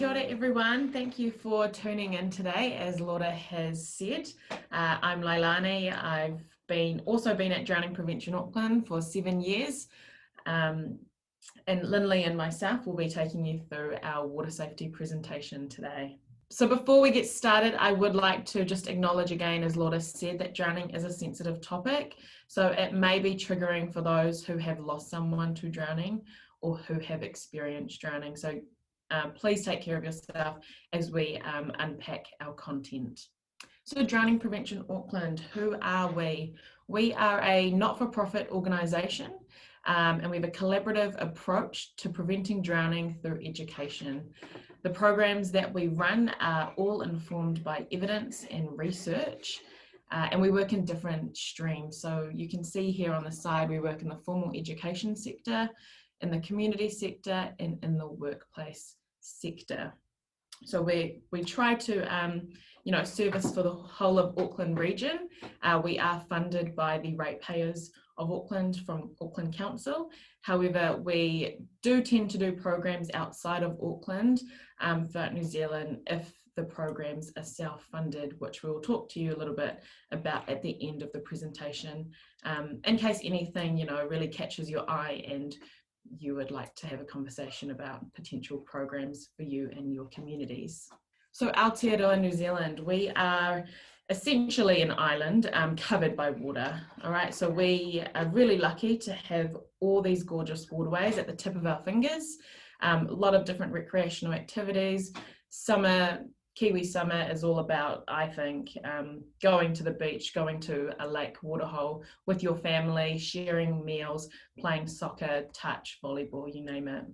Kia ora everyone, thank you for tuning in today. As Laura has said, I'm Leilani. I've also been at Drowning Prevention Auckland for 7 years, and Lindley and myself will be taking you through our water safety presentation today. So before we get started, I would like to just acknowledge again, as Laura said, that drowning is a sensitive topic. So it may be triggering for those who have lost someone to drowning or who have experienced drowning. So please take care of yourself as we unpack our content. So Drowning Prevention Auckland, who are we? We are a not-for-profit organisation, and we have a collaborative approach to preventing drowning through education. The programs that we run are all informed by evidence and research, and we work in different streams. So you can see here on the side, we work in the formal education sector, in the community sector, and in the workplace sector. So we try to service for the whole of Auckland region. We are funded by the ratepayers of Auckland from Auckland Council. However, we do tend to do programs outside of Auckland throughout New Zealand if the programs are self-funded, which we'll talk to you a little bit about at the end of the presentation, in case anything really catches your eye and you would like to have a conversation about potential programs for you and your communities. So Aotearoa, New Zealand, we are essentially an island covered by water. All right, so we are really lucky to have all these gorgeous waterways at the tip of our fingers. A lot of different recreational activities. Kiwi summer is all about, I think, going to the beach, going to a lake waterhole with your family, sharing meals, playing soccer, touch, volleyball, you name it.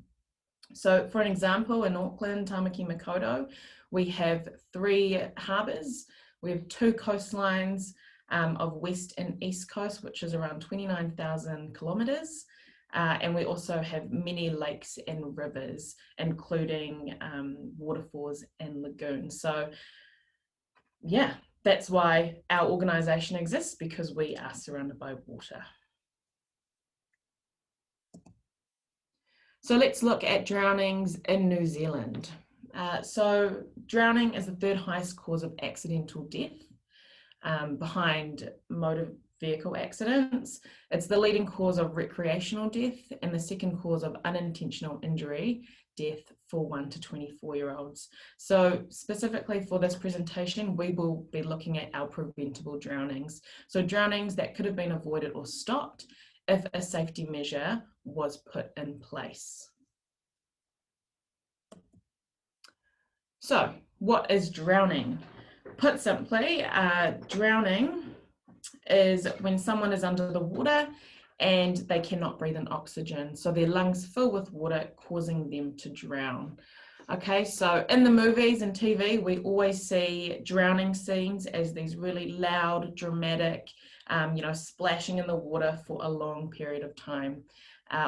So for an example, in Auckland, Tamaki Makaurau, we have 3 harbours. We have 2 coastlines of west and east coast, which is around 29,000 kilometres. And we also have many lakes and rivers, including waterfalls and lagoons. So yeah, that's why our organisation exists, because we are surrounded by water. So let's look at drownings in New Zealand. So drowning is the 3rd highest cause of accidental death behind motor vehicle accidents. It's the leading cause of recreational death and the 2nd cause of unintentional injury death for 1 to 24-year-olds. So specifically for this presentation, we will be looking at our preventable drownings. So drownings that could have been avoided or stopped if a safety measure was put in place. So what is drowning? Put simply, drowning is when someone is under the water and they cannot breathe in oxygen. So their lungs fill with water, causing them to drown. Okay, so in the movies and TV, we always see drowning scenes as these really loud, dramatic, splashing in the water for a long period of time.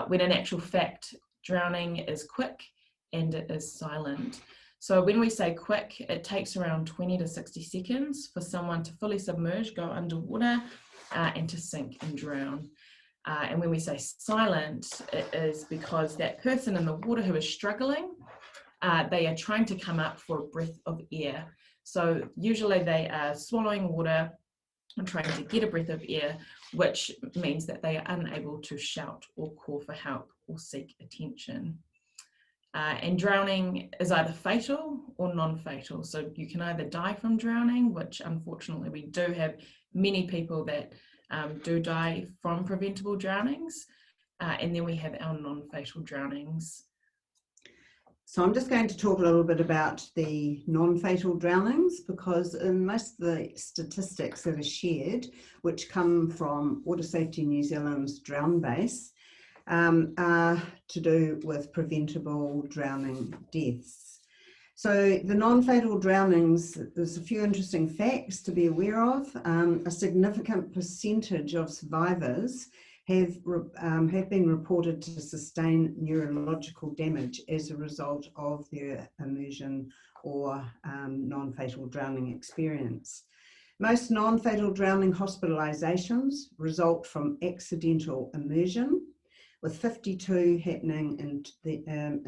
When in actual fact, drowning is quick and it is silent. So when we say quick, it takes around 20 to 60 seconds for someone to fully submerge, go underwater, and to sink and drown. And when we say silent, it is because that person in the water who is struggling, they are trying to come up for a breath of air. So usually they are swallowing water and trying to get a breath of air, which means that they are unable to shout or call for help or seek attention. And drowning is either fatal or non-fatal. So you can either die from drowning, which unfortunately we do have many people that do die from preventable drownings. And then we have our non-fatal drownings. So I'm just going to talk a little bit about the non-fatal drownings, because in most of the statistics that are shared, which come from Water Safety New Zealand's Drown Base, are to do with preventable drowning deaths. So the non-fatal drownings, there's a few interesting facts to be aware of. A significant percentage of survivors have been reported to sustain neurological damage as a result of their immersion or non-fatal drowning experience. Most non-fatal drowning hospitalizations result from accidental immersion, with 52 happening in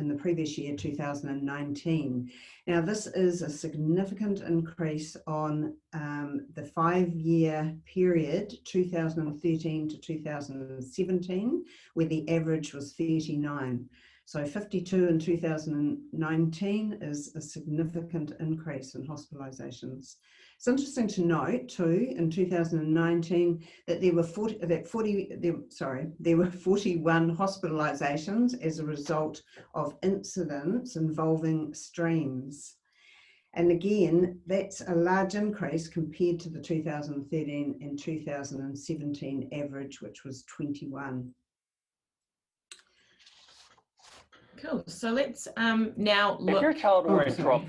the previous year, 2019. Now, this is a significant increase on the 5-year period, 2013 to 2017, where the average was 39. So 52 in 2019 is a significant increase in hospitalizations. It's interesting to note too, in 2019, that there were 41 hospitalizations as a result of incidents involving streams. And again, that's a large increase compared to the 2013 and 2017 average, which was 21. Cool. So let's now look. If your child were in trouble.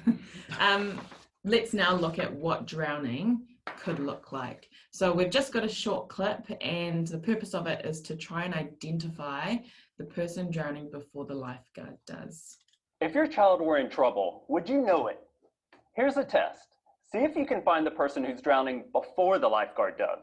Let's now look at what drowning could look like. So we've just got a short clip, and the purpose of it is to try and identify the person drowning before the lifeguard does. If your child were in trouble, would you know it? Here's a test. See if you can find the person who's drowning before the lifeguard does.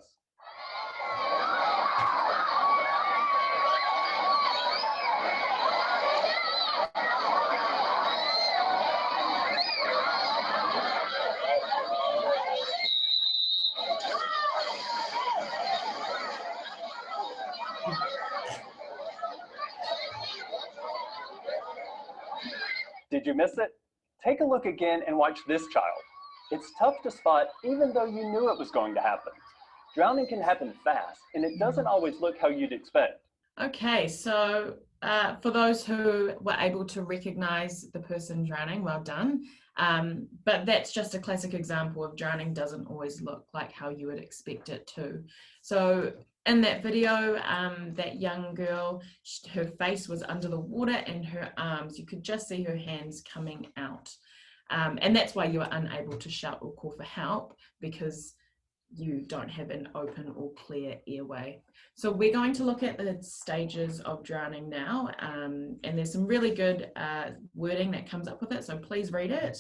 Did you miss it? Take a look again and watch this child. It's tough to spot even though you knew it was going to happen. Drowning can happen fast, and it doesn't always look how you'd expect. Okay, so for those who were able to recognize the person drowning, well done. But that's just a classic example of drowning doesn't always look like how you would expect it to. So in that video, that young girl, her face was under the water and her arms, you could just see her hands coming out. And that's why you are unable to shout or call for help, because you don't have an open or clear airway. So we're going to look at the stages of drowning now, and there's some really good wording that comes up with it, so please read it,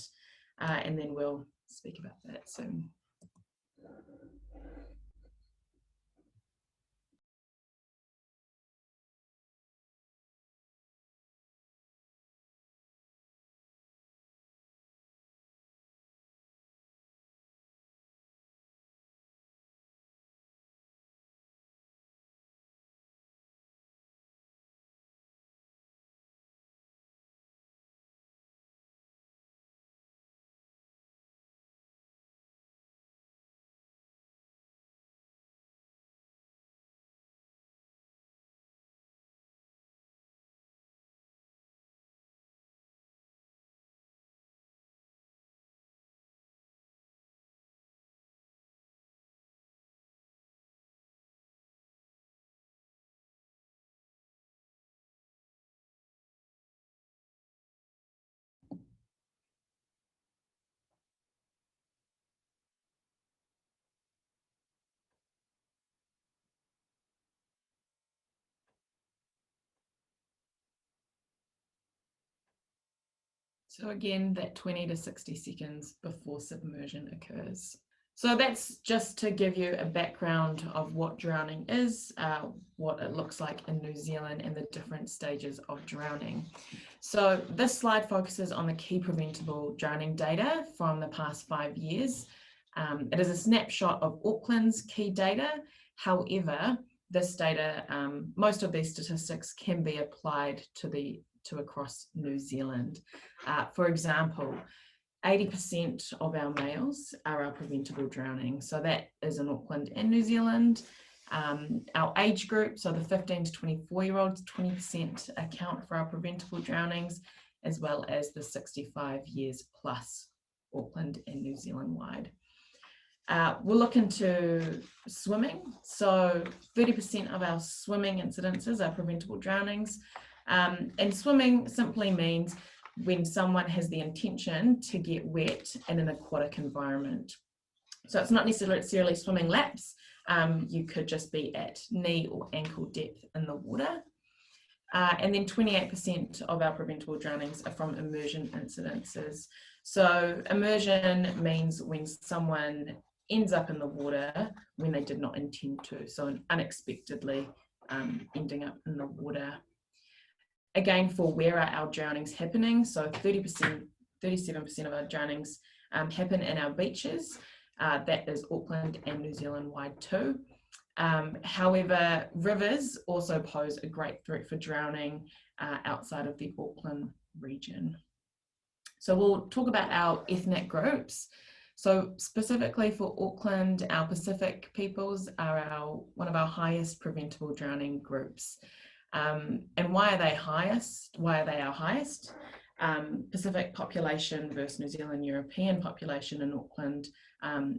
and then we'll speak about that soon. So again, that 20 to 60 seconds before submersion occurs. So that's just to give you a background of what drowning is, what it looks like in New Zealand and the different stages of drowning. So this slide focuses on the key preventable drowning data from the past 5 years. It is a snapshot of Auckland's key data. However, this data, most of these statistics can be applied to across New Zealand. For example, 80% of our males are preventable drowning. So that is in Auckland and New Zealand. Our age group, so the 15 to 24-year-olds, 20% account for our preventable drownings, as well as the 65 years plus, Auckland and New Zealand wide. We'll look into swimming. So 30% of our swimming incidences are preventable drownings. And swimming simply means when someone has the intention to get wet in an aquatic environment. So it's not necessarily swimming laps. You could just be at knee or ankle depth in the water. And then 28% of our preventable drownings are from immersion incidences. So immersion means when someone ends up in the water when they did not intend to, so unexpectedly ending up in the water. again, for where are our drownings happening, so 37% of our drownings happen in our beaches. That is Auckland and New Zealand wide too. However, rivers also pose a great threat for drowning outside of the Auckland region. So we'll talk about our ethnic groups. So specifically for Auckland, our Pacific peoples are one of our highest preventable drowning groups. And why are they highest? Why are they our highest? Pacific population versus New Zealand European population in Auckland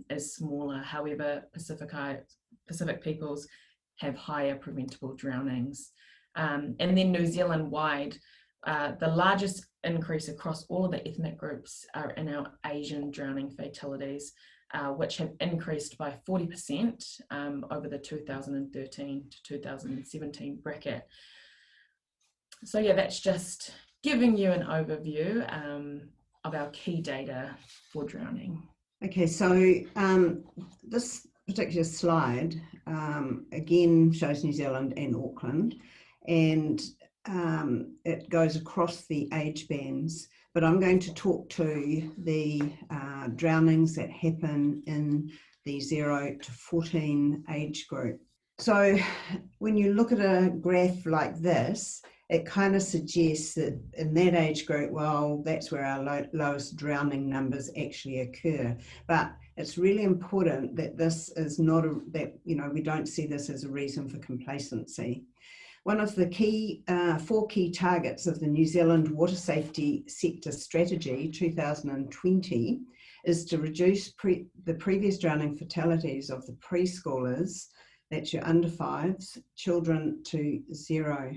is smaller. However, Pacific peoples have higher preventable drownings. And then New Zealand wide, the largest increase across all of the ethnic groups are in our Asian drowning fatalities, which have increased by 40% over the 2013 to 2017 bracket. So yeah, that's just giving you an overview of our key data for drowning. Okay, so this particular slide again shows New Zealand and Auckland, and it goes across the age bands, but I'm going to talk to the drownings that happen in the 0 to 14 age group. So when you look at a graph like this, it kind of suggests that in that age group, well, that's where our lowest drowning numbers actually occur. But it's really important that this is not we don't see this as a reason for complacency. One of the four key targets of the New Zealand Water Safety Sector Strategy 2020 is to reduce the previous drowning fatalities of the preschoolers, that's your under fives, children, to 0.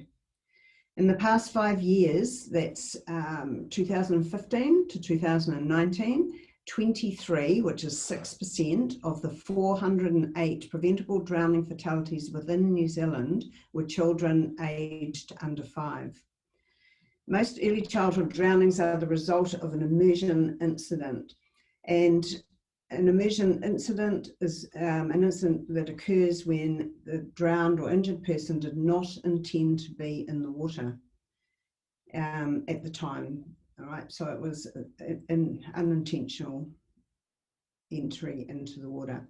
In the past 5 years, that's 2015 to 2019, 23, which is 6% of the 408 preventable drowning fatalities within New Zealand were children aged under 5. Most early childhood drownings are the result of an immersion incident. And an immersion incident is an incident that occurs when the drowned or injured person did not intend to be in the water at the time. All right, so it was an unintentional entry into the water.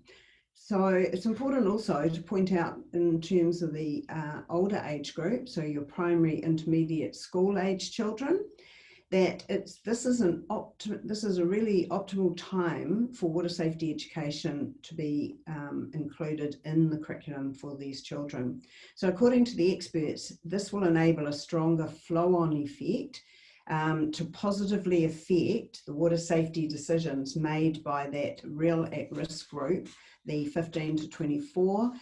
So it's important also to point out in terms of the older age group, so your primary, intermediate, school age children, that this is a really optimal time for water safety education to be included in the curriculum for these children. So according to the experts, this will enable a stronger flow-on effect to positively affect the water safety decisions made by that real at-risk group, the 15 to 24,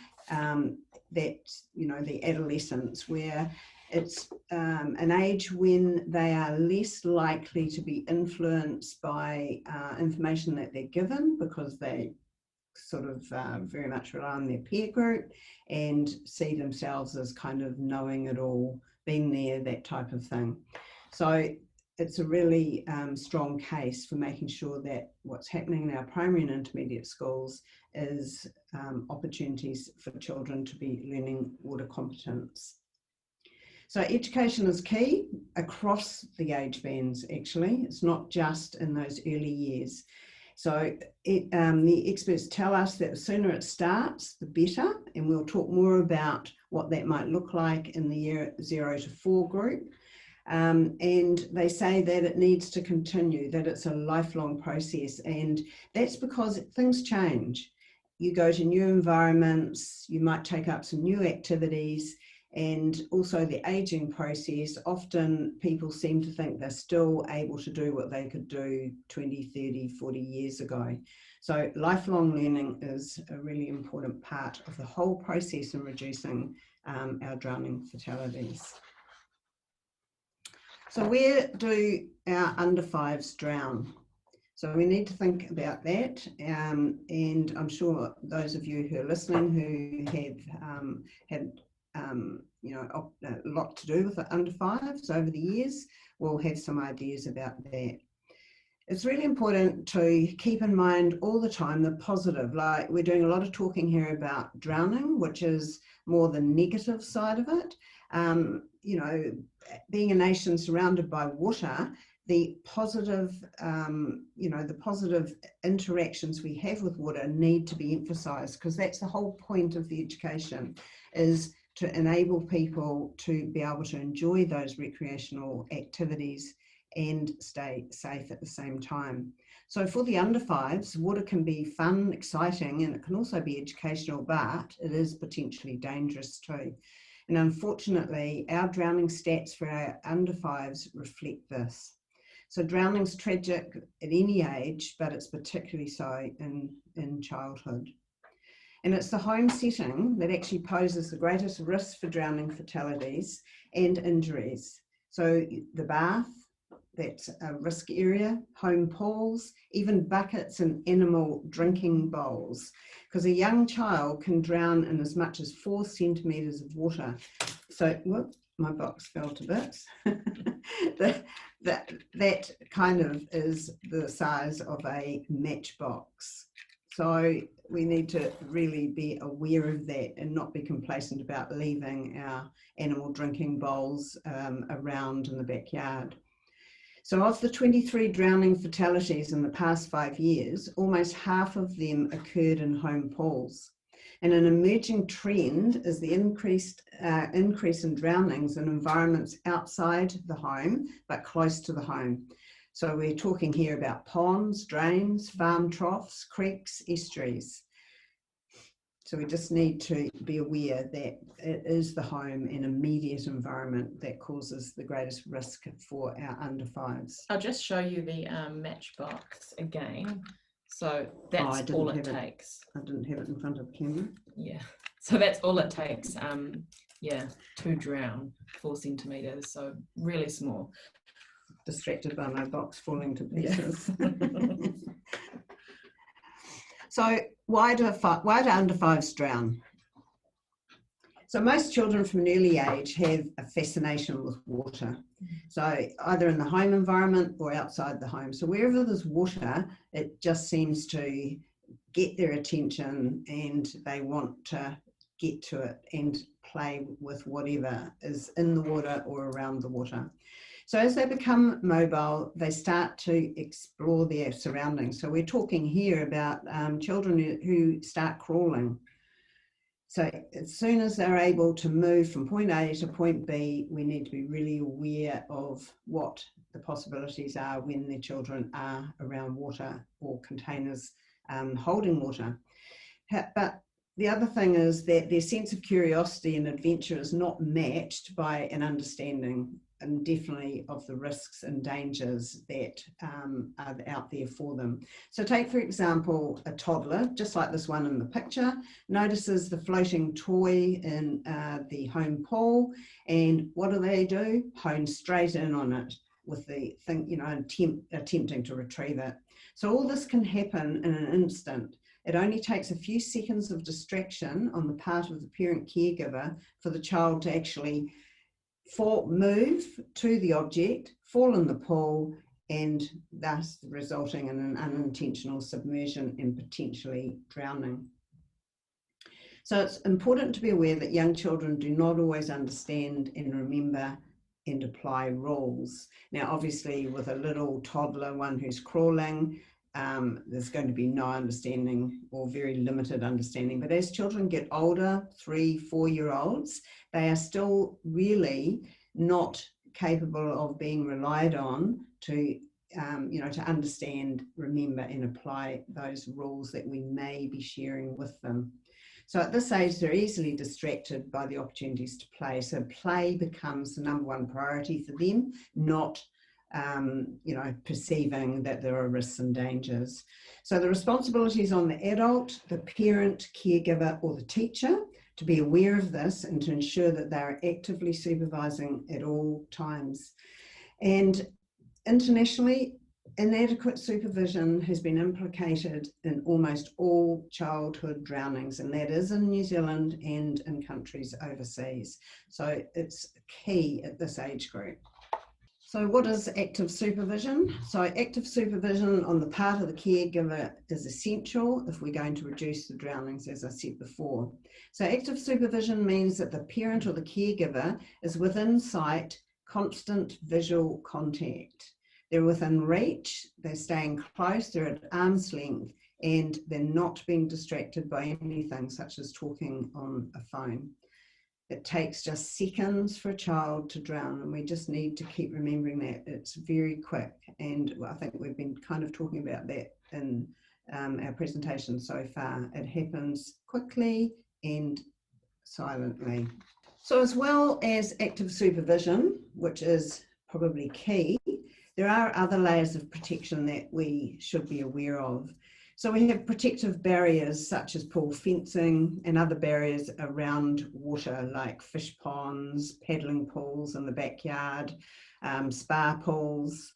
the adolescents, where it's an age when they are less likely to be influenced by information that they're given, because they sort of very much rely on their peer group and see themselves as kind of knowing it all, being there, that type of thing. So it's a really strong case for making sure that what's happening in our primary and intermediate schools is opportunities for children to be learning water competence. So education is key across the age bands, actually. It's not just in those early years. So the experts tell us that the sooner it starts, the better, and we'll talk more about what that might look like in the year 0 to 4 group. And they say that it needs to continue, that it's a lifelong process, and that's because things change. You go to new environments, you might take up some new activities, and also the aging process. Often people seem to think they're still able to do what they could do 20, 30, 40 years ago. So lifelong learning is a really important part of the whole process in reducing our drowning fatalities. So where do our under 5s drown? So we need to think about that, and I'm sure those of you who are listening who have had a lot to do with the under 5s over the years will have some ideas about that. It's really important to keep in mind all the time the positive. Like, we're doing a lot of talking here about drowning, which is more the negative side of it. You know, being a nation surrounded by water, the positive, you know, the positive interactions we have with water need to be emphasised, because that's the whole point of the education, is to enable people to be able to enjoy those recreational activities and stay safe at the same time. So for the under fives, water can be fun, exciting, and it can also be educational, but it is potentially dangerous too. And unfortunately, our drowning stats for our under fives reflect this. So drowning's tragic at any age, but it's particularly so in childhood. And it's the home setting that actually poses the greatest risk for drowning fatalities and injuries. So the bath, that's a risk area, home pools, even buckets and animal drinking bowls, because a young child can drown in as much as 4 centimetres of water. So, whoop, my box fell to bits. that kind of is the size of a matchbox. So we need to really be aware of that and not be complacent about leaving our animal drinking bowls around in the backyard. So of the 23 drowning fatalities in the past 5 years, almost half of them occurred in home pools. And an emerging trend is the increase in drownings in environments outside the home, but close to the home. So we're talking here about ponds, drains, farm troughs, creeks, estuaries. So we just need to be aware that it is the home and immediate environment that causes the greatest risk for our under fives. I'll just show you the matchbox again. So that's all it takes. I didn't have it in front of the camera. Yeah, so that's all it takes. Yeah, to drown, 4 centimetres, so really small. Distracted by my box falling to pieces. Yeah. So why do under fives drown? So most children from an early age have a fascination with water. So either in the home environment or outside the home. So wherever there's water, it just seems to get their attention and they want to get to it and play with whatever is in the water or around the water. So as they become mobile, they start to explore their surroundings. So we're talking here about children who start crawling. So as soon as they're able to move from point A to point B, we need to be really aware of what the possibilities are when their children are around water or containers holding water. But the other thing is that their sense of curiosity and adventure is not matched by an understanding, and definitely of the risks and dangers that are out there for them. So take, for example, a toddler, just like this one in the picture, notices the floating toy in the home pool, and what do? Hone straight in on it with the thing, you know, attempting to retrieve it. So all this can happen in an instant. It only takes a few seconds of distraction on the part of the parent caregiver for the child to actually move to the object, fall in the pool, and thus resulting in an unintentional submersion and potentially drowning. So it's important to be aware that young children do not always understand and remember and apply rules. Now, obviously, with a little toddler, one who's crawling, there's going to be no understanding or very limited understanding. But as children get older, 3-4-year-olds, they are still really not capable of being relied on to, to understand, remember, and apply those rules that we may be sharing with them. So at this age, they're easily distracted by the opportunities to play. So play becomes the number one priority for them, not perceiving that there are risks and dangers. So the responsibility is on the adult, the parent, caregiver, or the teacher to be aware of this and to ensure that they're actively supervising at all times. And internationally, inadequate supervision has been implicated in almost all childhood drownings, and that is in New Zealand and in countries overseas. So it's key at this age group. So what is active supervision? So active supervision on the part of the caregiver is essential if we're going to reduce the drownings, as I said before. So active supervision means that the parent or the caregiver is within sight, constant visual contact. They're within reach, they're staying close, they're at arm's length, and they're not being distracted by anything such as talking on a phone. It takes just seconds for a child to drown, and we just need to keep remembering that. It's very quick, and I think we've been kind of talking about that in our presentation so far. It happens quickly and silently. So as well as active supervision, which is probably key, there are other layers of protection that we should be aware of. So we have protective barriers such as pool fencing and other barriers around water like fish ponds, paddling pools in the backyard, spa pools.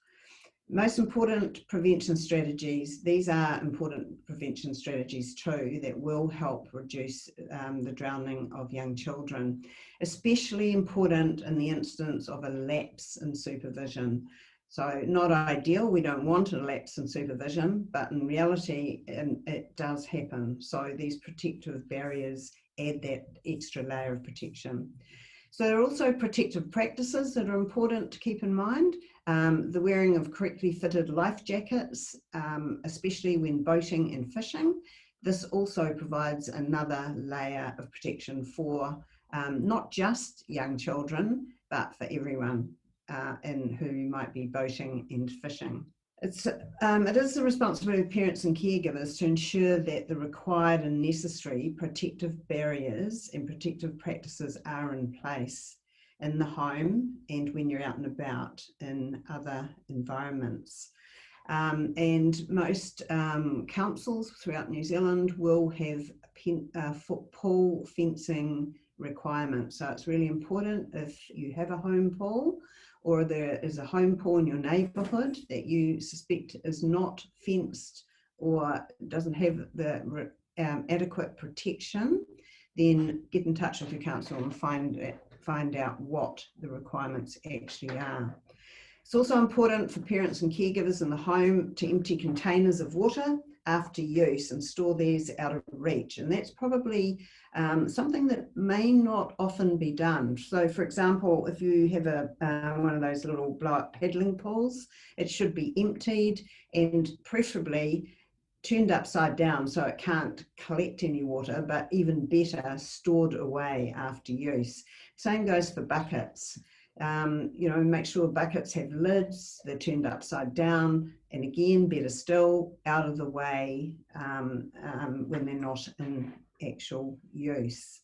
Most important prevention strategies, these are important prevention strategies too that will help reduce the drowning of young children, especially important in the instance of a lapse in supervision. So not ideal, we don't want a lapse in supervision, but in reality it does happen. So these protective barriers add that extra layer of protection. So there are also protective practices that are important to keep in mind. The wearing of correctly fitted life jackets, especially when boating and fishing. This also provides another layer of protection for not just young children, but for everyone who might be boating and fishing. It is the responsibility of parents and caregivers to ensure that the required and necessary protective barriers and protective practices are in place in the home and when you're out and about in other environments. And most councils throughout New Zealand will have pool fencing requirements. So it's really important if you have a home pool or there is a home pool in your neighbourhood that you suspect is not fenced or doesn't have the adequate protection, then get in touch with your council and find out what the requirements actually are. It's also important for parents and caregivers in the home to empty containers of water after use and store these out of reach. And that's probably something that may not often be done. So for example, if you have one of those little blow-up paddling pools, it should be emptied and preferably turned upside down so it can't collect any water, but even better, stored away after use. Same goes for buckets. Make sure buckets have lids, they're turned upside down, and again, better still, out of the way when they're not in actual use.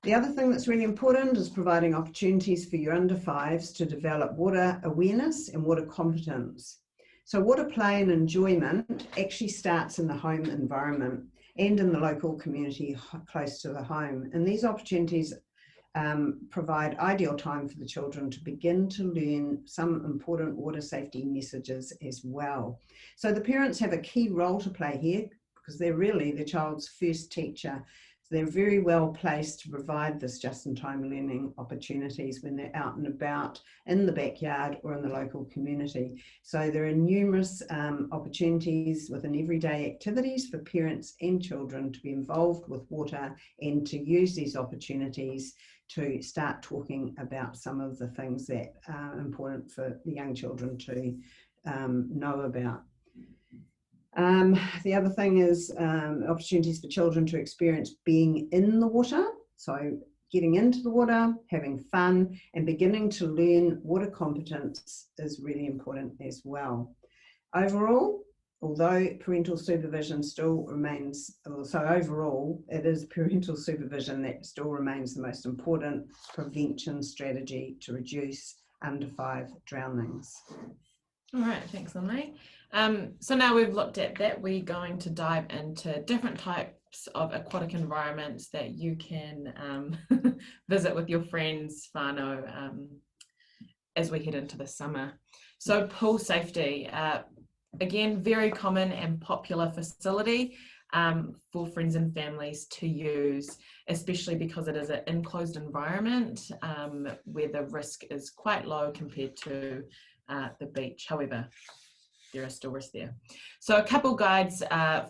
The other thing that's really important is providing opportunities for your under fives to develop water awareness and water competence. So water play and enjoyment actually starts in the home environment and in the local community close to the home. And these opportunities provide ideal time for the children to begin to learn some important water safety messages as well. So the parents have a key role to play here because they're really the child's first teacher. So they're very well placed to provide this just-in-time learning opportunities when they're out and about in the backyard or in the local community. So there are numerous opportunities within everyday activities for parents and children to be involved with water and to use these opportunities to start talking about some of the things that are important for the young children to know about. The other thing is opportunities for children to experience being in the water. So getting into the water, having fun, and beginning to learn water competence is really important as well. Overall, although parental supervision still remains, overall, it is parental supervision that still remains the most important prevention strategy to reduce under 5 drownings. All right, thanks, Emily. So now we've looked at that, we're going to dive into different types of aquatic environments that you can visit with your friends, whānau, as we head into the summer. So pool safety, again, very common and popular facility. for friends and families to use, especially because it is an enclosed environment where the risk is quite low compared to the beach. However, there are still risks there. So a couple guides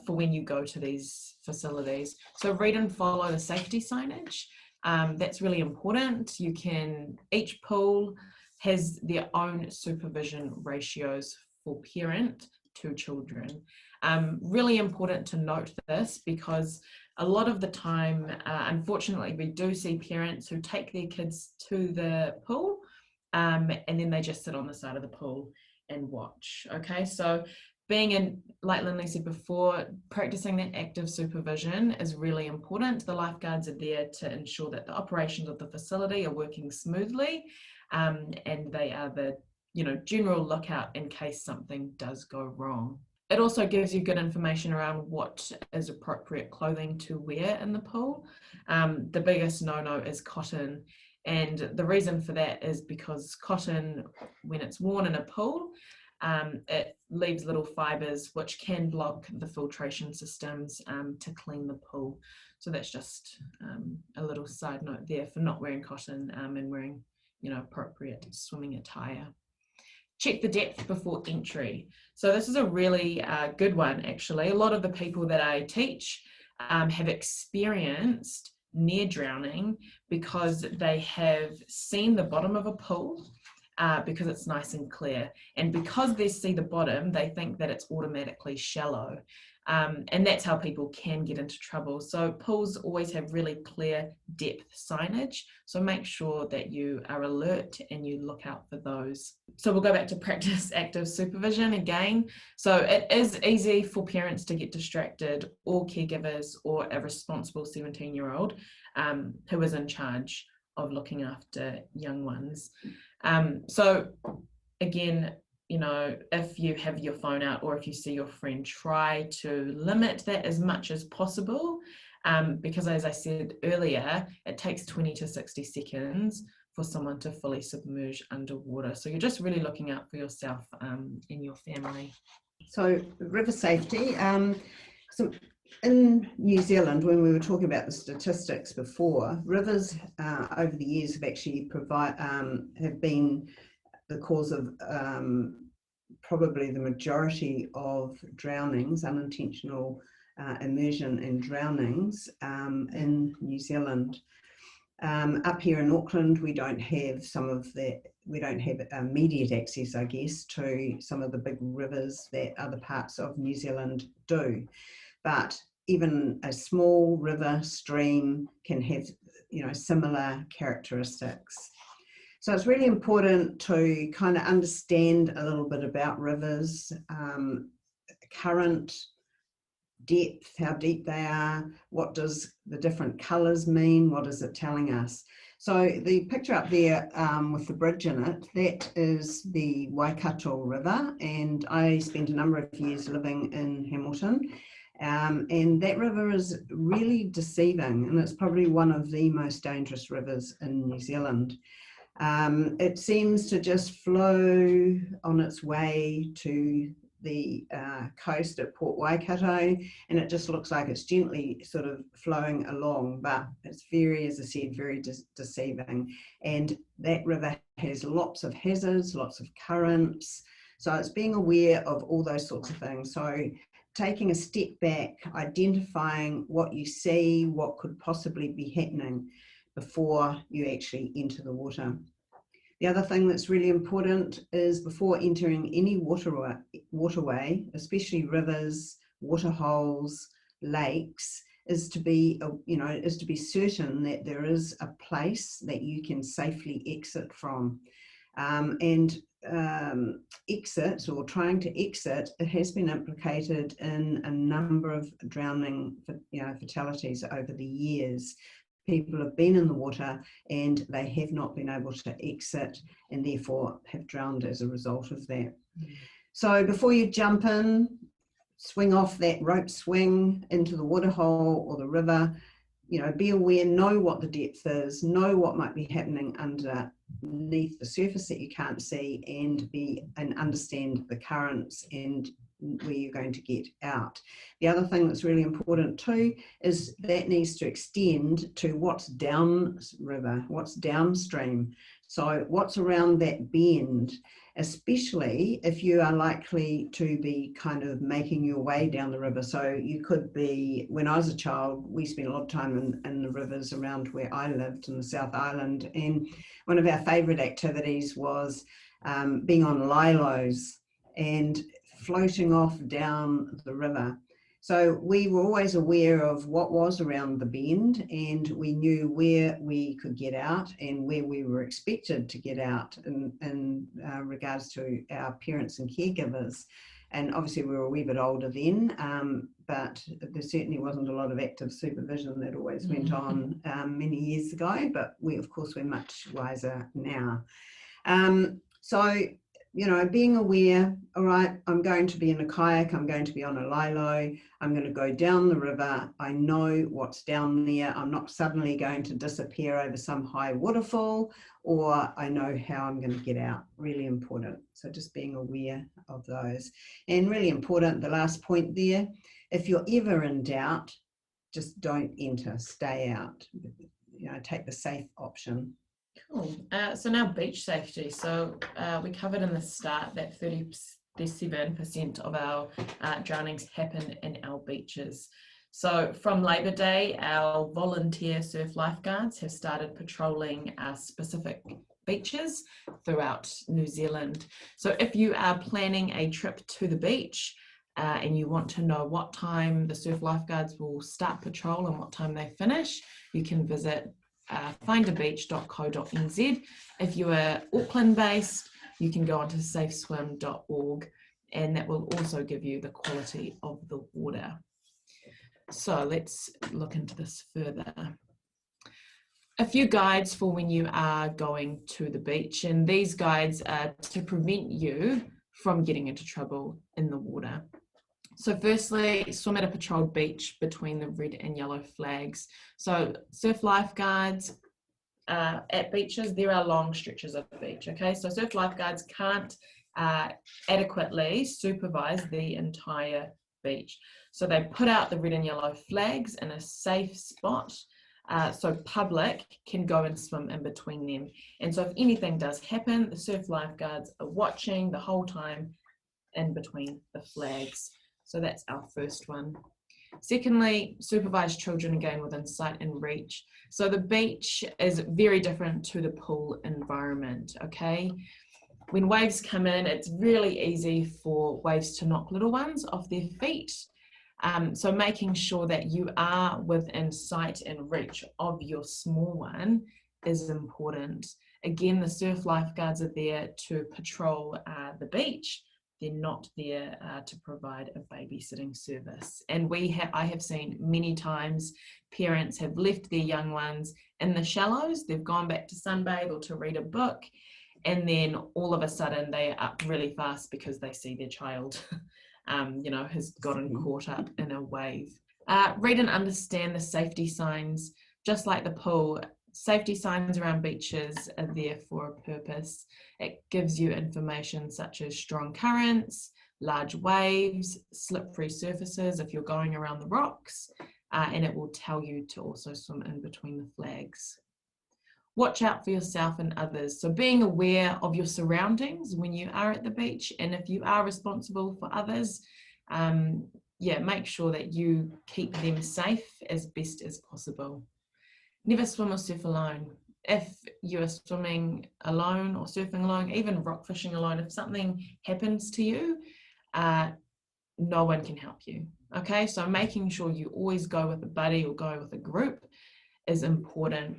for when you go to these facilities. So read and follow the safety signage. That's really important. Each pool has their own supervision ratios for parent to children. Really important to note this, because a lot of the time, unfortunately, we do see parents who take their kids to the pool and then they just sit on the side of the pool and watch. Okay, so like Lindley said before, practicing that active supervision is really important. The lifeguards are there to ensure that the operations of the facility are working smoothly, and they are the general lookout in case something does go wrong. It also gives you good information around what is appropriate clothing to wear in the pool. The biggest no-no is cotton. And the reason for that is because cotton, when it's worn in a pool, it leaves little fibers which can block the filtration systems to clean the pool. So that's just a little side note there for not wearing cotton and wearing appropriate swimming attire. Check the depth before entry. So this is a really good one, actually. A lot of the people that I teach have experienced near drowning because they have seen the bottom of a pool because it's nice and clear. And because they see the bottom, they think that it's automatically shallow. And that's how people can get into trouble. So pools always have really clear depth signage. So make sure that you are alert and you look out for those. So we'll go back to practice active supervision again. So it is easy for parents to get distracted, or caregivers, or a responsible 17-year-old who is in charge of looking after young ones. So again, if you have your phone out or if you see your friend, try to limit that as much as possible, because as I said earlier, it takes 20 to 60 seconds for someone to fully submerge underwater. So you're just really looking out for yourself and your family. So river safety. So in New Zealand, when we were talking about the statistics before, rivers over the years have actually have been the cause of probably the majority of drownings, unintentional immersion and drownings in New Zealand. Up here in Auckland, we don't have immediate access, I guess, to some of the big rivers that other parts of New Zealand do. But even a small river stream can have, similar characteristics. So it's really important to kind of understand a little bit about rivers, current, depth, how deep they are, what does the different colours mean, what is it telling us. So the picture up there with the bridge in it, that is the Waikato River, and I spent a number of years living in Hamilton. And that river is really deceiving, and it's probably one of the most dangerous rivers in New Zealand. It seems to just flow on its way to the coast at Port Waikato, and it just looks like it's gently sort of flowing along, but it's very, as I said, very deceiving. And that river has lots of hazards, lots of currents. So it's being aware of all those sorts of things. So taking a step back, identifying what you see, what could possibly be happening before you actually enter the water. The other thing that's really important is before entering any waterway, especially rivers, waterholes, lakes, is to be certain that there is a place that you can safely exit from. Exit, or trying to exit, it has been implicated in a number of drowning fatalities over the years. People have been in the water and they have not been able to exit and therefore have drowned as a result of that. So before you jump in, swing off that rope swing into the waterhole or the river, be aware, know what the depth is, know what might be happening underneath the surface that you can't see, and understand the currents and where you're going to get out. The other thing that's really important too is that needs to extend to what's downriver, what's downstream. So what's around that bend, especially if you are likely to be kind of making your way down the river. So you could be, when I was a child, we spent a lot of time in the rivers around where I lived in the South Island, and one of our favourite activities was being on lilos and floating off down the river. So we were always aware of what was around the bend, and we knew where we could get out and where we were expected to get out in regards to our parents and caregivers. And obviously we were a wee bit older then, but there certainly wasn't a lot of active supervision that always went on many years ago, but we, of course, we're much wiser now. So, you know, being aware, all right, I'm going to be in a kayak, I'm going to be on a lilo, I'm going to go down the river, I know what's down there, I'm not suddenly going to disappear over some high waterfall, or I know how I'm going to get out. Really important. So just being aware of those. And really important, the last point there, if you're ever in doubt, just don't enter, stay out. You know, take the safe option. Cool. So now beach safety. So we covered in the start that 37% of our drownings happen in our beaches. So from Labour Day, our volunteer surf lifeguards have started patrolling specific beaches throughout New Zealand. So if you are planning a trip to the beach and you want to know what time the surf lifeguards will start patrol and what time they finish, you can visit findabeach.co.nz. If you are Auckland based, you can go onto safeswim.org, and that will also give you the quality of the water. So let's look into this further. A few guides for when you are going to the beach, and these guides are to prevent you from getting into trouble in the water. So firstly, swim at a patrolled beach between the red and yellow flags. So surf lifeguards at beaches, there are long stretches of beach, okay? So surf lifeguards can't adequately supervise the entire beach. So they put out the red and yellow flags in a safe spot so public can go and swim in between them. And so if anything does happen, the surf lifeguards are watching the whole time in between the flags. So that's our first one. Secondly, supervise children again within sight and reach. So the beach is very different to the pool environment, okay? When waves come in, it's really easy for waves to knock little ones off their feet. So making sure that you are within sight and reach of your small one is important. Again, the surf lifeguards are there to patrol the beach. They're not there to provide a babysitting service. And I have seen many times parents have left their young ones in the shallows. They've gone back to sunbathe or to read a book, and then all of a sudden they are up really fast because they see their child you know, has gotten caught up in a wave. Read and understand the safety signs. Just like the pool, safety signs around beaches are there for a purpose. It gives you information such as strong currents, large waves, slippery surfaces if you're going around the rocks, and it will tell you to also swim in between the flags. Watch out for yourself and others. So being aware of your surroundings when you are at the beach, and if you are responsible for others, make sure that you keep them safe as best as possible. Never swim or surf alone. If you are swimming alone or surfing alone, even rock fishing alone, if something happens to you, no one can help you. Okay, so making sure you always go with a buddy or go with a group is important.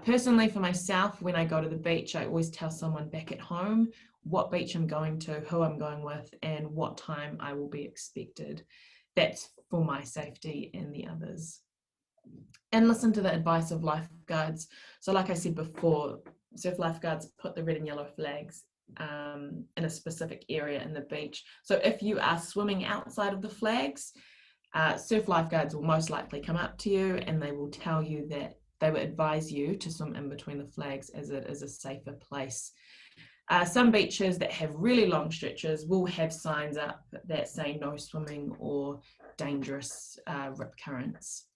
Personally, for myself, when I go to the beach, I always tell someone back at home what beach I'm going to, who I'm going with, and what time I will be expected. That's for my safety and the others. And listen to the advice of lifeguards. So like I said before, surf lifeguards put the red and yellow flags in a specific area in the beach. So if you are swimming outside of the flags, surf lifeguards will most likely come up to you and they will tell you that they will advise you to swim in between the flags as it is a safer place. Some beaches that have really long stretches will have signs up that say no swimming or dangerous rip currents.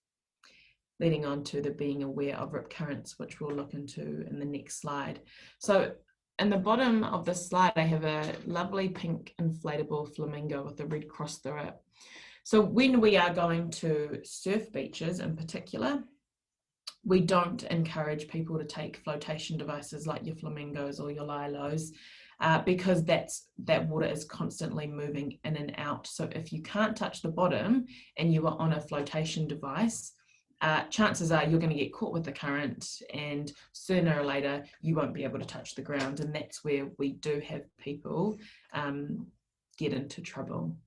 Leading on to the being aware of rip currents, which we'll look into in the next slide. So in the bottom of the slide, I have a lovely pink inflatable flamingo with a red cross through it. So when we are going to surf beaches in particular, we don't encourage people to take flotation devices like your flamingos or your lilos, because that water is constantly moving in and out. So if you can't touch the bottom and you are on a flotation device, chances are you're going to get caught with the current, and sooner or later you won't be able to touch the ground, and that's where we do have people get into trouble.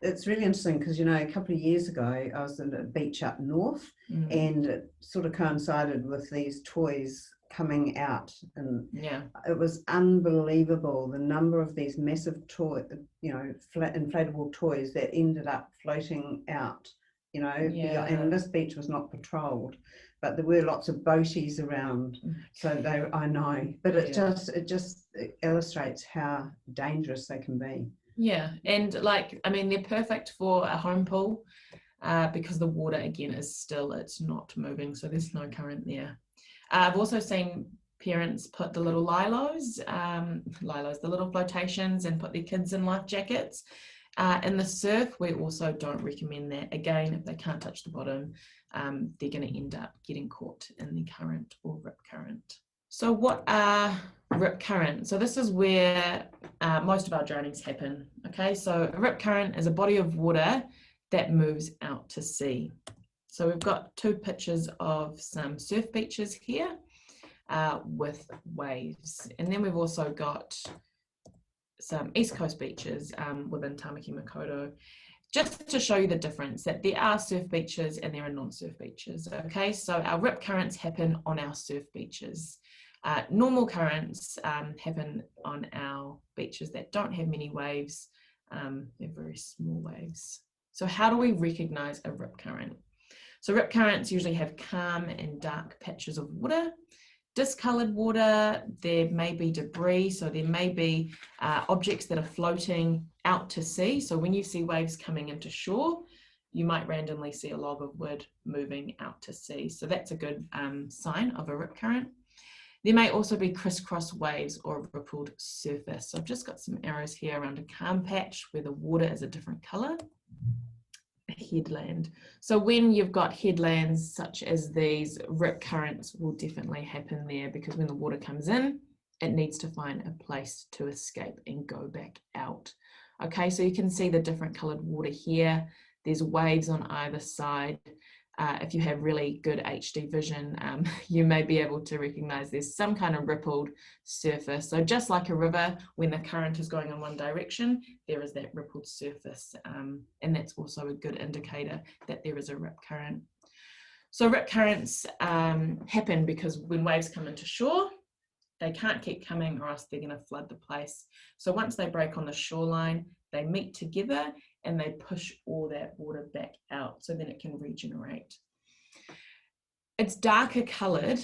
It's really interesting because, you know, a couple of years ago I was at a beach up north, and it sort of coincided with these toys coming out, and it was unbelievable the number of these massive toy, you know, flat inflatable toys that ended up floating out, you know. And this beach was not patrolled, but there were lots of boaties around, so I know, but it just illustrates how dangerous they can be. And like, I mean, they're perfect for a home pool, because the water again is still, it's not moving, so there's no current there. I've also seen parents put the little lilos, the little flotations, and put their kids in life jackets. In the surf, we also don't recommend that. Again, if they can't touch the bottom, they're going to end up getting caught in the current or rip current. So what are rip current? So this is where most of our drownings happen. Okay, so a rip current is a body of water that moves out to sea. So we've got two pictures of some surf beaches here with waves. And then we've also got some East Coast beaches within Tamaki Makaurau, just to show you the difference, that there are surf beaches and there are non-surf beaches. Okay, so our rip currents happen on our surf beaches. Normal currents happen on our beaches that don't have many waves. They're very small waves. So how do we recognize a rip current? So rip currents usually have calm and dark patches of water, discolored water, there may be debris, so there may be objects that are floating out to sea. So when you see waves coming into shore, you might randomly see a log of wood moving out to sea. So that's a good sign of a rip current. There may also be crisscross waves or rippled surface. So I've just got some arrows here around a calm patch where the water is a different color. Headland. So when you've got headlands such as these, rip currents will definitely happen there, because when the water comes in, it needs to find a place to escape and go back out. Okay, so you can see the different colored water here. There's waves on either side. If you have really good HD vision, you may be able to recognize there's some kind of rippled surface. So just like a river, when the current is going in one direction, there is that rippled surface. And that's also a good indicator that there is a rip current. So rip currents happen because when waves come into shore, they can't keep coming or else they're going to flood the place. So once they break on the shoreline, they meet together and they push all that water back out, so then it can regenerate. It's darker coloured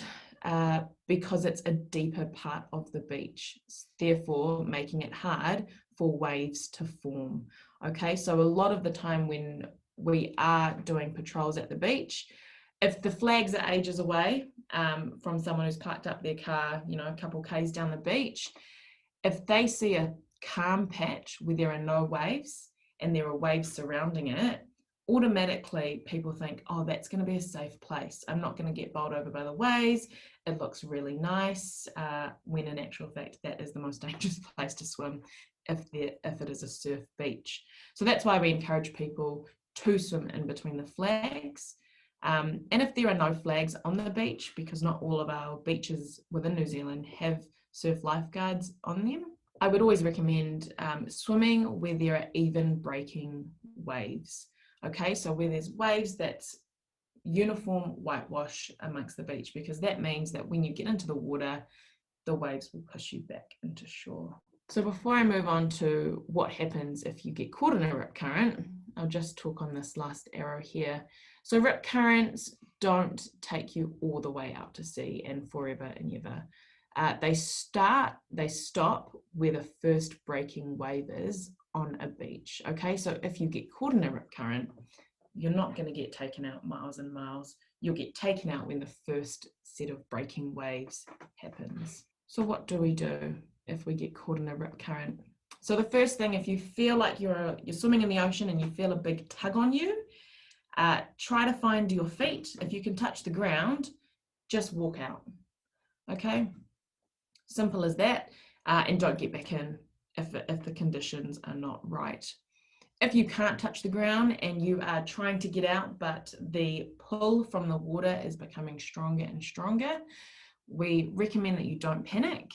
because it's a deeper part of the beach, therefore making it hard for waves to form. Okay, so a lot of the time when we are doing patrols at the beach, if the flags are ages away from someone who's parked up their car, you know, a couple k's down the beach, if they see a calm patch where there are no waves and there are waves surrounding it, automatically people think, oh, that's going to be a safe place. I'm not going to get bowled over by the waves. It looks really nice, when in actual fact, that is the most dangerous place to swim if it is a surf beach. So that's why we encourage people to swim in between the flags. And if there are no flags on the beach, because not all of our beaches within New Zealand have surf lifeguards on them, I would always recommend swimming where there are even breaking waves. Okay, so where there's waves, that's uniform whitewash amongst the beach, because that means that when you get into the water, the waves will push you back into shore. So before I move on to what happens if you get caught in a rip current, I'll just talk on this last arrow here. So rip currents don't take you all the way out to sea and forever and ever. They stop where the first breaking wave is on a beach. Okay, so if you get caught in a rip current, you're not going to get taken out miles and miles. You'll get taken out when the first set of breaking waves happens. So what do we do if we get caught in a rip current? So the first thing, if you feel like you're swimming in the ocean and you feel a big tug on you, try to find your feet. If you can touch the ground, just walk out. Okay, simple as that. And don't get back in if the conditions are not right. If you can't touch the ground and you are trying to get out, but the pull from the water is becoming stronger and stronger, we recommend that you don't panic.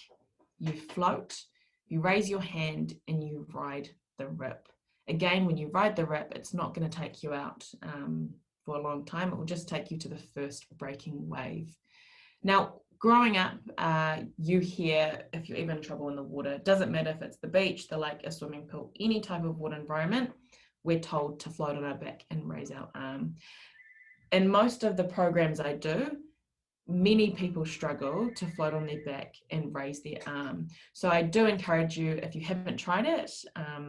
You float, you raise your hand, and you ride the rip. Again, when you ride the rip, it's not going to take you out for a long time. It will just take you to the first breaking wave. Now, growing up, you hear if you're even in trouble in the water, it doesn't matter if it's the beach, the lake, a swimming pool, any type of water environment, we're told to float on our back and raise our arm. In most of the programs I do, many people struggle to float on their back and raise their arm. So I do encourage you, if you haven't tried it,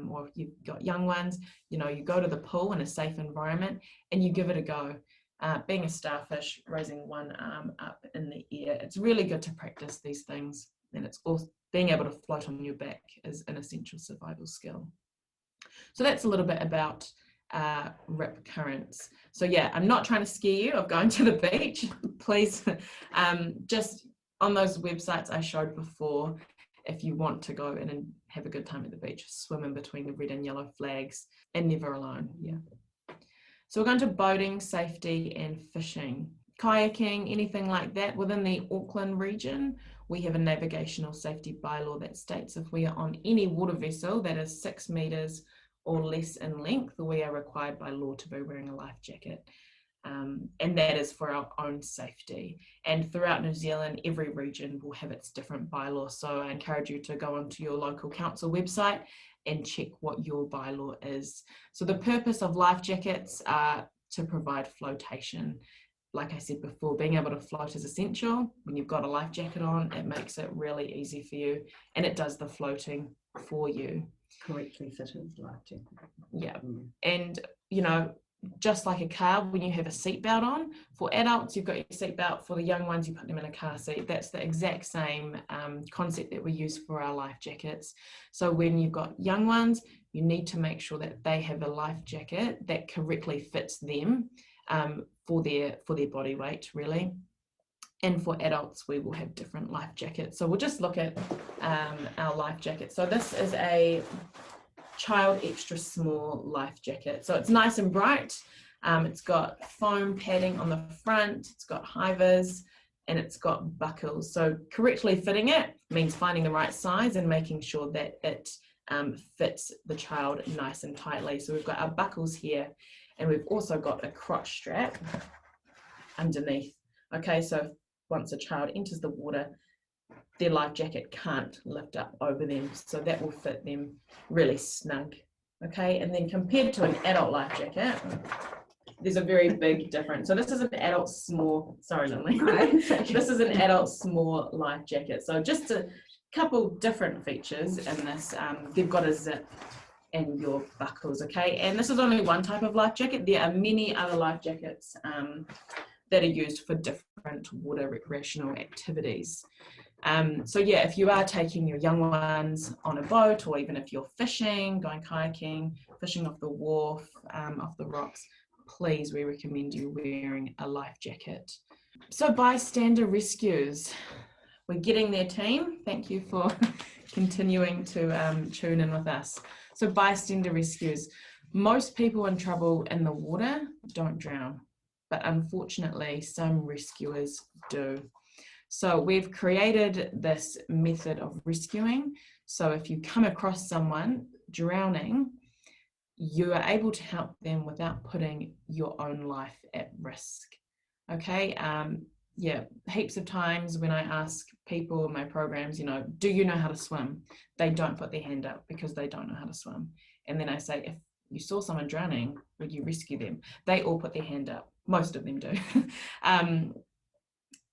or if you've got young ones, you go to the pool in a safe environment and you give it a go. Being a starfish, raising one arm up in the air, it's really good to practice these things. And it's also being able to float on your back is an essential survival skill. So that's a little bit about rip currents. So yeah, I'm not trying to scare you of going to the beach. Please, just on those websites I showed before, if you want to go in and have a good time at the beach, swim in between the red and yellow flags, and never alone. Yeah. So we're going to boating, safety, and fishing. Kayaking, anything like that. Within the Auckland region, we have a navigational safety bylaw that states if we are on any water vessel that is 6 meters or less in length, we are required by law to be wearing a life jacket. And that is for our own safety. And throughout New Zealand, every region will have its different bylaw. So I encourage you to go onto your local council website and check what your bylaw is. So the purpose of life jackets are to provide flotation. Like I said before, being able to float is essential. When you've got a life jacket on, it makes it really easy for you, and it does the floating for you. Correctly fitted life jacket. Yeah, and just like a car, when you have a seatbelt on, for adults, you've got your seatbelt. For the young ones, you put them in a car seat. That's the exact same concept that we use for our life jackets. So when you've got young ones, you need to make sure that they have a life jacket that correctly fits them for their body weight, really. And for adults, we will have different life jackets. So we'll just look at our life jacket. So this is a child extra small life jacket. So it's nice and bright. It's got foam padding on the front, it's got high vis, and it's got buckles. So correctly fitting it means finding the right size and making sure that it fits the child nice and tightly. So we've got our buckles here, and we've also got a crotch strap underneath. Okay, so once a child enters the water, their life jacket can't lift up over them, so that will fit them really snug. Okay, and then compared to an adult life jacket, there's a very big difference. So this is an adult small, sorry Lindley, this is an adult small life jacket. So just a couple different features in this. They've got a zip and your buckles, okay? And this is only one type of life jacket. There are many other life jackets that are used for different water recreational activities. So yeah, if you are taking your young ones on a boat, or even if you're fishing, going kayaking, fishing off the wharf, off the rocks, please, we recommend you wearing a life jacket. So Bystander Rescues, we're getting there, team. Thank you for continuing to tune in with us. So Bystander Rescues, most people in trouble in the water don't drown, but unfortunately some rescuers do. So we've created this method of rescuing. So if you come across someone drowning, you are able to help them without putting your own life at risk. Okay, yeah, heaps of times when I ask people in my programs, do you know how to swim? They don't put their hand up because they don't know how to swim. And then I say, if you saw someone drowning, would you rescue them? They all put their hand up. Most of them do.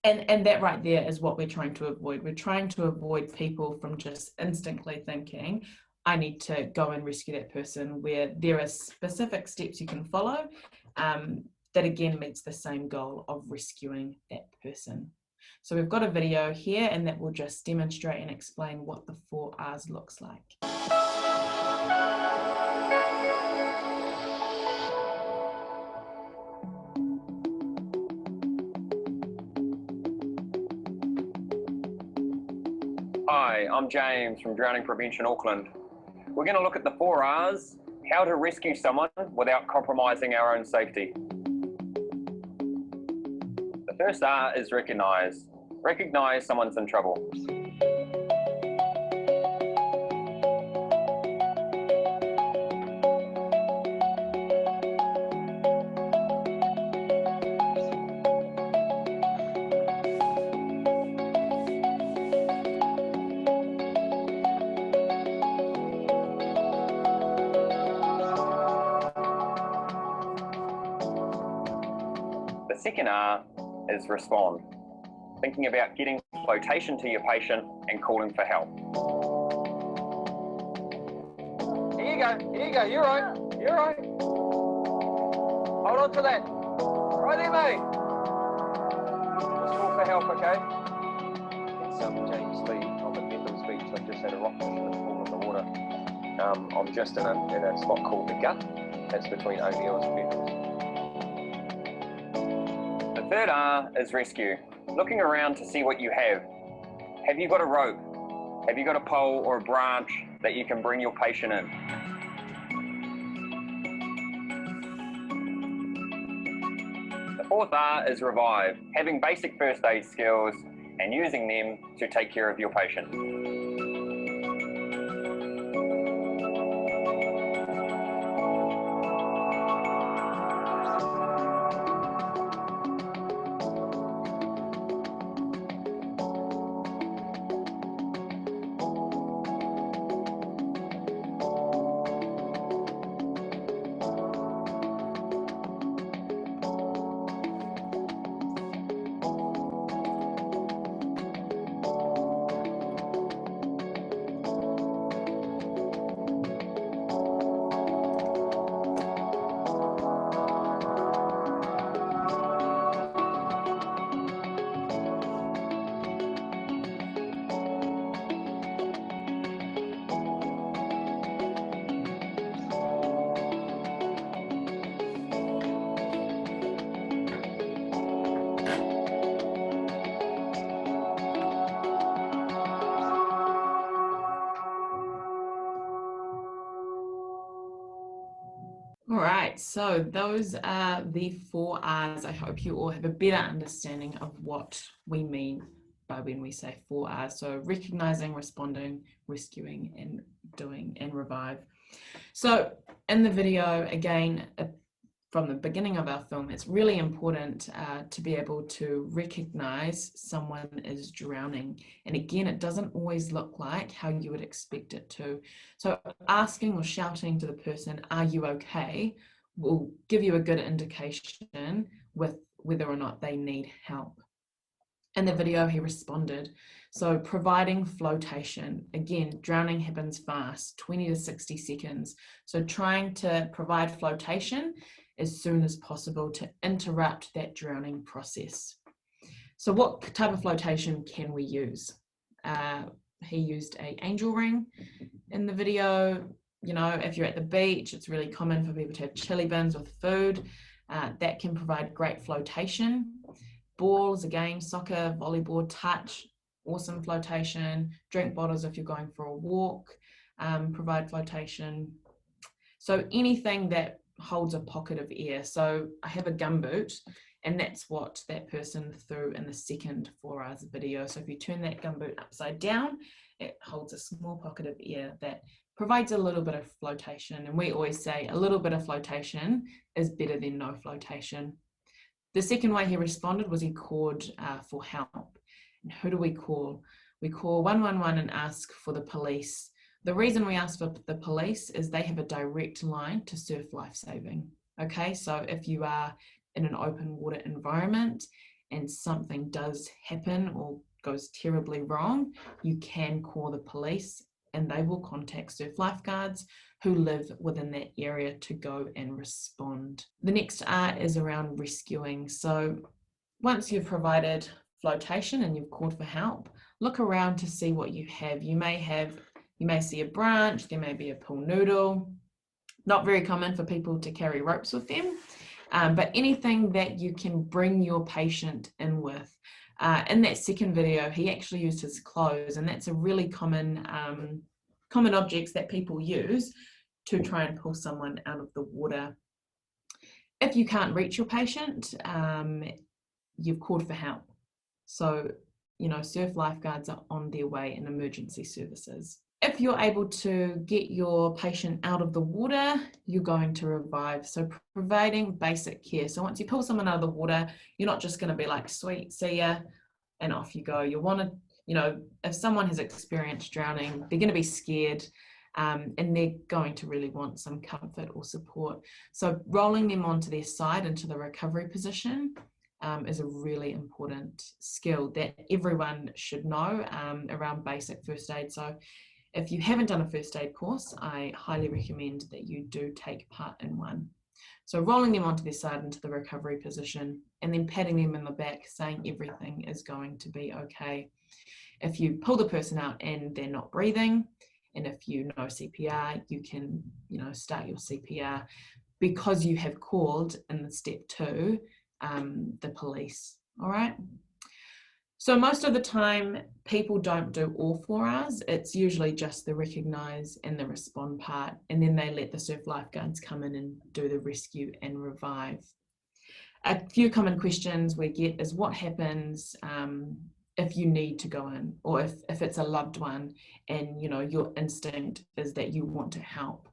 And that right there is what we're trying to avoid. We're trying to avoid people from just instinctively thinking, I need to go and rescue that person, where there are specific steps you can follow that again meets the same goal of rescuing that person. So we've got a video here, and that will just demonstrate and explain what the 4 R's looks like. Hi, I'm James from Drowning Prevention Auckland. We're going to look at the 4 R's, how to rescue someone without compromising our own safety. The first R is recognise. Recognise someone's in trouble. The second R is respond. Thinking about getting flotation to your patient and calling for help. Here you go, you're right, Hold on to that. Right there, mate. Just call for help, okay? It's James Lee. I'm at Bethels Beach. I've just had a rock fish that's fallen in the water. I'm just in a spot called the Gut. That's between O'Neill's and Bethels. The third R is rescue. Looking around to see what you have. Have you got a rope? Have you got a pole or a branch that you can bring your patient in? The fourth R is revive. Having basic first aid skills and using them to take care of your patient. All right, so those are the 4 R's. I hope you all have a better understanding of what we mean by when we say 4 R's. So recognizing, responding, rescuing, and doing, and revive. So in the video, again, from the beginning of our film, it's really important to be able to recognize someone is drowning. And again, it doesn't always look like how you would expect it to. So asking or shouting to the person, "Are you okay?" will give you a good indication with whether or not they need help. In the video, he responded. So providing flotation, again, drowning happens fast, 20 to 60 seconds. So trying to provide flotation as soon as possible to interrupt that drowning process. So what type of flotation can we use? He used an angel ring in the video. You know, if you're at the beach, it's really common for people to have chili bins with food. That can provide great flotation. Balls, again, soccer, volleyball, touch, awesome flotation. Drink bottles if you're going for a walk, provide flotation. So anything that holds a pocket of air. So I have a gumboot, and that's what that person threw in the second 4 R's video. So if you turn that gumboot upside down, it holds a small pocket of air that provides a little bit of flotation. And we always say a little bit of flotation is better than no flotation. The second way he responded was he called for help. And who do we call? We call 111 and ask for the police. The reason we ask for the police is they have a direct line to surf lifesaving. Okay, so if you are in an open water environment and something does happen or goes terribly wrong, you can call the police and they will contact surf lifeguards who live within that area to go and respond. The next R is around rescuing. So once you've provided flotation and you've called for help, look around to see what you have. You may see a branch, there may be a pool noodle. Not very common for people to carry ropes with them, but anything that you can bring your patient in with. In that second video, he actually used his clothes, and that's a really common objects that people use to try and pull someone out of the water. If you can't reach your patient, you've called for help. So, surf lifeguards are on their way in emergency services. If you're able to get your patient out of the water, you're going to revive. So providing basic care. So once you pull someone out of the water, you're not just going to be like, sweet, see ya, and off you go. You want to, if someone has experienced drowning, they're going to be scared, and they're going to really want some comfort or support. So rolling them onto their side into the recovery position is a really important skill that everyone should know around basic first aid. So if you haven't done a first aid course, I highly recommend that you do take part in one. So rolling them onto their side into the recovery position and then patting them in the back, saying everything is going to be okay. If you pull the person out and they're not breathing, and if you know CPR, you can, start your CPR because you have called in the step 2, the police, all right? So most of the time, people don't do all 4 R's. It's usually just the recognise and the respond part, and then they let the surf lifeguards come in and do the rescue and revive. A few common questions we get is what happens if you need to go in, or if it's a loved one and your instinct is that you want to help.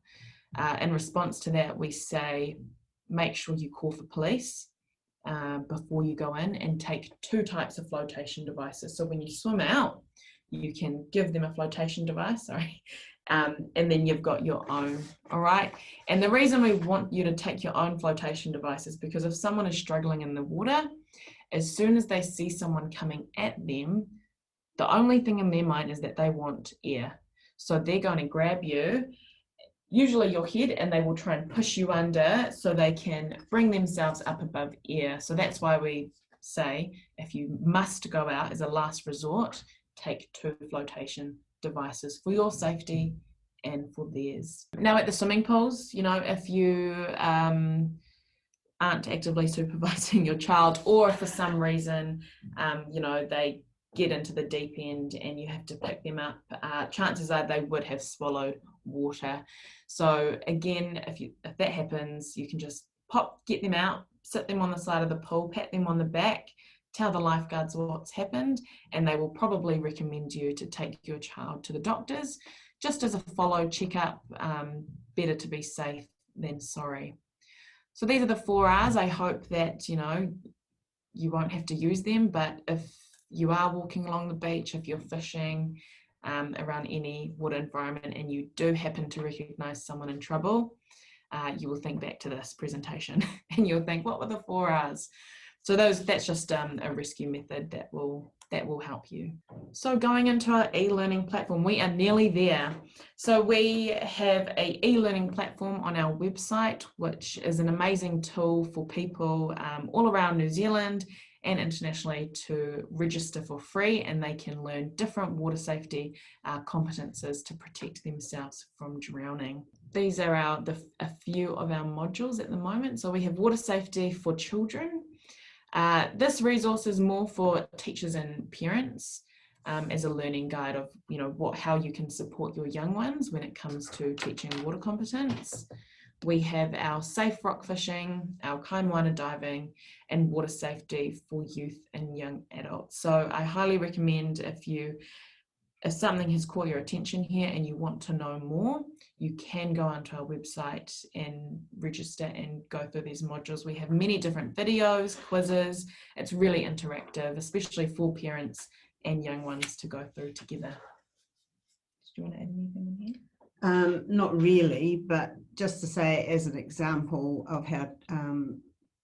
In response to that, we say, make sure you call for police before you go in, and take 2 types of flotation devices. So when you swim out, you can give them a flotation device, and then you've got your own, all right? And the reason we want you to take your own flotation device is because if someone is struggling in the water, as soon as they see someone coming at them, the only thing in their mind is that they want air. So they're going to grab you, usually your head, and they will try and push you under so they can bring themselves up above air. So that's why we say if you must go out as a last resort, take 2 flotation devices for your safety and for theirs. Now at the swimming pools, if you aren't actively supervising your child, or if for some reason, they get into the deep end and you have to pick them up, chances are they would have swallowed water. So again, if that happens, you can just get them out, sit them on the side of the pool, pat them on the back, tell the lifeguards what's happened, and they will probably recommend you to take your child to the doctors just as a follow checkup. Better to be safe than sorry. So these are the 4 R's. I hope that you won't have to use them, but if you are walking along the beach, if you're fishing around any water environment and you do happen to recognise someone in trouble, you will think back to this presentation and you'll think, what were the 4 R's? So that's just a rescue method that will help you. So going into our e-learning platform, we are nearly there. So we have a e-learning platform on our website, which is an amazing tool for people all around New Zealand and internationally to register for free, and they can learn different water safety competences to protect themselves from drowning. These are a few of our modules at the moment. So we have water safety for children. This resource is more for teachers and parents as a learning guide of how you can support your young ones when it comes to teaching water competence. We have our safe rock fishing, our kaimana diving, and water safety for youth and young adults. So I highly recommend if something has caught your attention here and you want to know more, you can go onto our website and register and go through these modules. We have many different videos, quizzes. It's really interactive, especially for parents and young ones to go through together. Do you want to add anything in here? Not really, but just to say as an example of how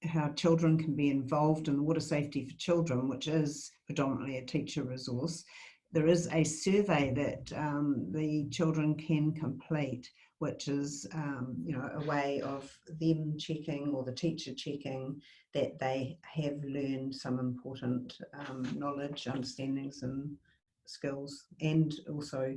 how children can be involved in water safety for children, which is predominantly a teacher resource, there is a survey that the children can complete, which is a way of them checking, or the teacher checking, that they have learned some important knowledge, understandings and skills, and also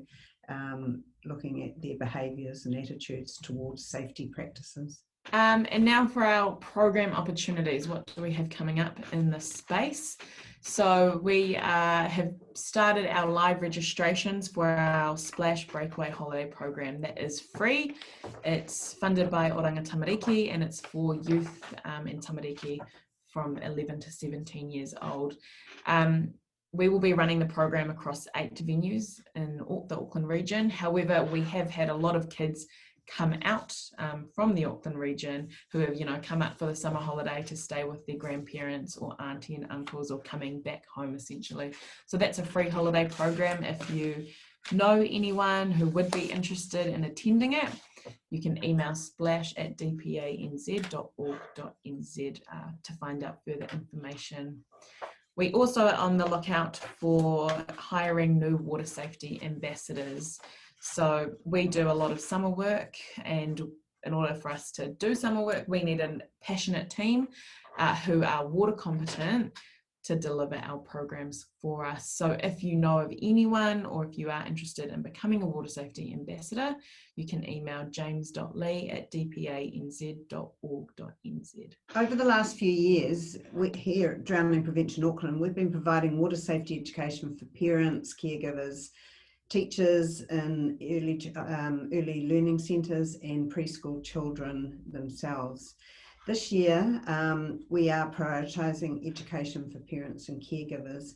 looking at their behaviours and attitudes towards safety practices. And now for our program opportunities, what do we have coming up in this space? So we have started our live registrations for our Splash Breakaway Holiday Program. That is free. It's funded by Oranga Tamariki, and it's for youth in Tamariki from 11 to 17 years old. We will be running the program across 8 venues in the Auckland region. However, we have had a lot of kids come out from the Auckland region who have, come up for the summer holiday to stay with their grandparents or auntie and uncles, or coming back home essentially. So that's a free holiday program. If you know anyone who would be interested in attending it, you can email splash@dpanz.org.nz to find out further information. We also are on the lookout for hiring new water safety ambassadors. So we do a lot of summer work, and in order for us to do summer work, we need a passionate team who are water competent to deliver our programs for us. So if you know of anyone, or if you are interested in becoming a water safety ambassador, you can email james.lee@dpanz.org.nz. Over the last few years, here at Drowning Prevention Auckland, we've been providing water safety education for parents, caregivers, teachers in early learning centres, and preschool children themselves. This year, we are prioritising education for parents and caregivers,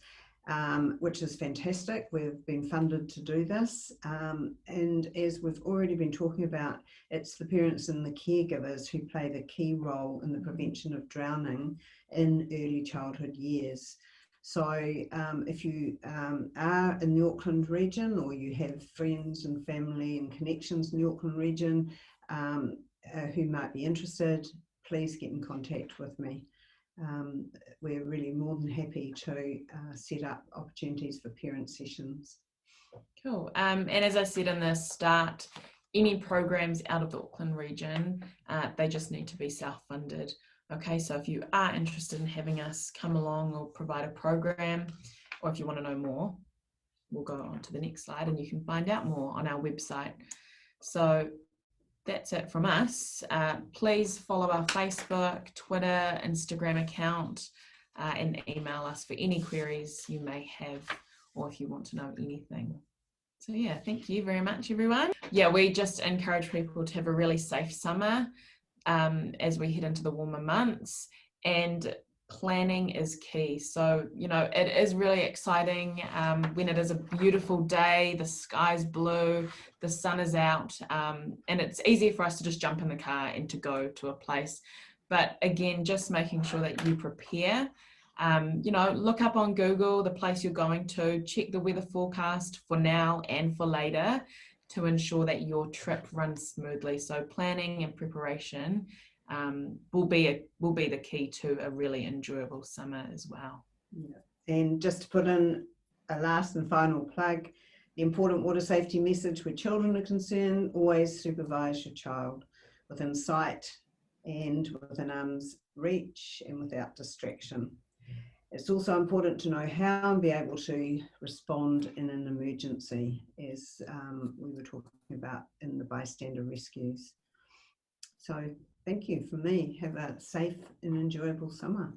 which is fantastic. We've been funded to do this. And as we've already been talking about, it's the parents and the caregivers who play the key role in the prevention of drowning in early childhood years. So if you are in the Auckland region, or you have friends and family and connections in the Auckland region who might be interested, please get in contact with me. We're really more than happy to set up opportunities for parent sessions. Cool. And as I said in the start, any programs out of the Auckland region, they just need to be self-funded. Okay, so if you are interested in having us come along or provide a program, or if you want to know more, we'll go on to the next slide and you can find out more on our website. So that's it from us. Please follow our Facebook, Twitter, Instagram account, and email us for any queries you may have, or if you want to know anything. So yeah, thank you very much, everyone. Yeah, we just encourage people to have a really safe summer as we head into the warmer months, and planning is key. So, it is really exciting when it is a beautiful day, the sky's blue, the sun is out, and it's easy for us to just jump in the car and to go to a place. But again, just making sure that you prepare. Look up on Google the place you're going to, check the weather forecast for now and for later, to ensure that your trip runs smoothly. So planning and preparation will be the key to a really enjoyable summer as well. Yeah. And just to put in a last and final plug, the important water safety message where children are concerned: always supervise your child within sight and within arm's reach and without distraction. It's also important to know how and be able to respond in an emergency, as we were talking about in the Bystander Rescues. So thank you for me. Have a safe and enjoyable summer.